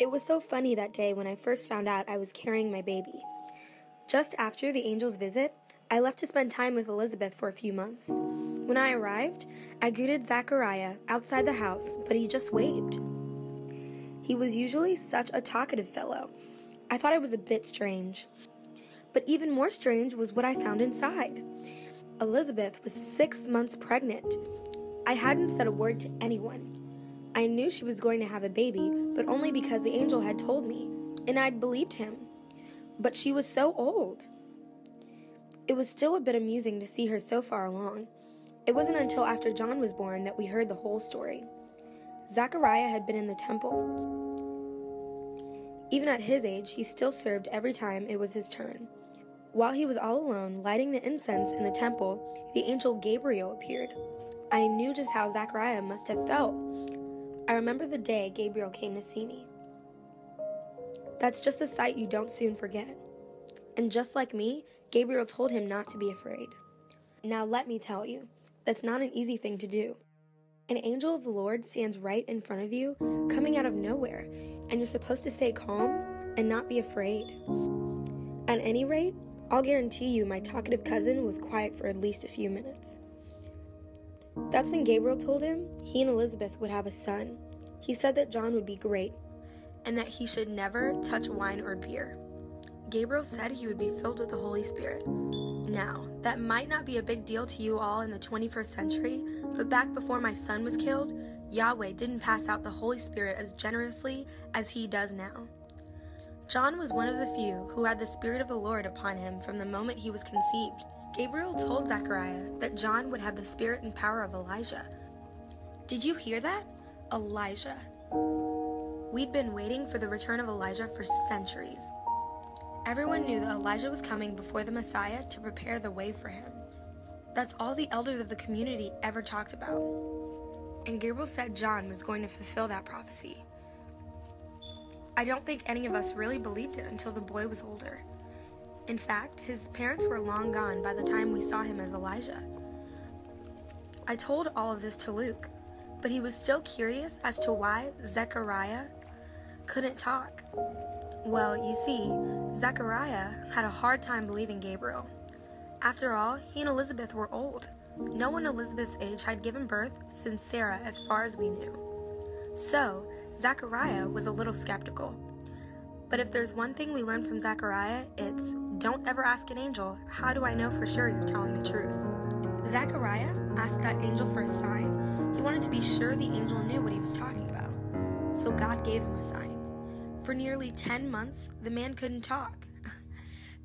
It was so funny that day when I first found out I was carrying my baby. Just after the angel's visit, I left to spend time with Elizabeth for a few months. When I arrived, I greeted Zachariah outside the house, but he just waved. He was usually such a talkative fellow. I thought it was a bit strange. But even more strange was what I found inside. Elizabeth was 6 months pregnant. I hadn't said a word to anyone. I knew she was going to have a baby, but only because the angel had told me, and I'd believed him. But she was so old. It was still a bit amusing to see her so far along. It wasn't until after John was born that we heard the whole story. Zachariah had been in the temple. Even at his age, he still served every time it was his turn. While he was all alone, lighting the incense in the temple, the angel Gabriel appeared. I knew just how Zachariah must have felt. I remember the day Gabriel came to see me. That's just a sight you don't soon forget. And just like me, Gabriel told him not to be afraid. Now let me tell you, that's not an easy thing to do. An angel of the Lord stands right in front of you, coming out of nowhere, and you're supposed to stay calm and not be afraid. At any rate, I'll guarantee you my talkative cousin was quiet for at least a few minutes. That's when Gabriel told him he and Elizabeth would have a son. He said that John would be great, and that he should never touch wine or beer. Gabriel said he would be filled with the Holy Spirit. Now, that might not be a big deal to you all in the 21st century, but back before my son was killed, Yahweh didn't pass out the Holy Spirit as generously as he does now. John was one of the few who had the Spirit of the Lord upon him from the moment he was conceived. Gabriel told Zachariah that John would have the spirit and power of Elijah. Did you hear that? Elijah. We'd been waiting for the return of Elijah for centuries. Everyone knew that Elijah was coming before the Messiah to prepare the way for him. That's all the elders of the community ever talked about. And Gabriel said John was going to fulfill that prophecy. I don't think any of us really believed it until the boy was older. In fact, his parents were long gone by the time we saw him as Elijah. I told all of this to Luke, but he was still curious as to why Zechariah couldn't talk. Well, you see, Zechariah had a hard time believing Gabriel. After all, he and Elizabeth were old. No one Elizabeth's age had given birth since Sarah, as far as we knew. So, Zechariah was a little skeptical. But if there's one thing we learned from Zechariah, it's don't ever ask an angel, how do I know for sure you're telling the truth? Zechariah asked that angel for a sign. He wanted to be sure the angel knew what he was talking about. So God gave him a sign. For nearly 10 months, the man couldn't talk.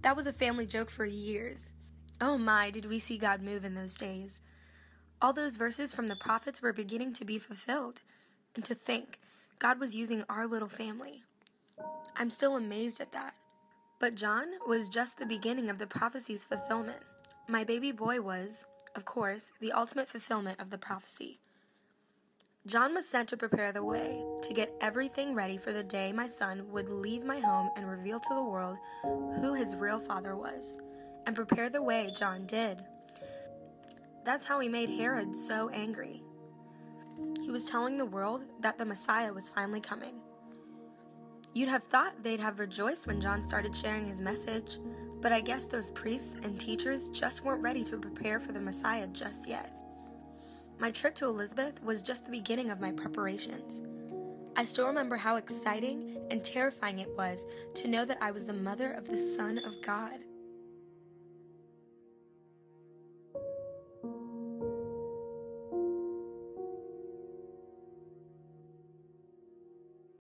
That was a family joke for years. Oh my, did we see God move in those days. All those verses from the prophets were beginning to be fulfilled. And to think, God was using our little family. I'm still amazed at that. But John was just the beginning of the prophecy's fulfillment. My baby boy was, of course, the ultimate fulfillment of the prophecy. John was sent to prepare the way, to get everything ready for the day my son would leave my home and reveal to the world who his real father was. And prepare the way John did. That's how he made Herod so angry. He was telling the world that the Messiah was finally coming. You'd have thought they'd have rejoiced when John started sharing his message, but I guess those priests and teachers just weren't ready to prepare for the Messiah just yet. My trip to Elizabeth was just the beginning of my preparations. I still remember how exciting and terrifying it was to know that I was the mother of the Son of God.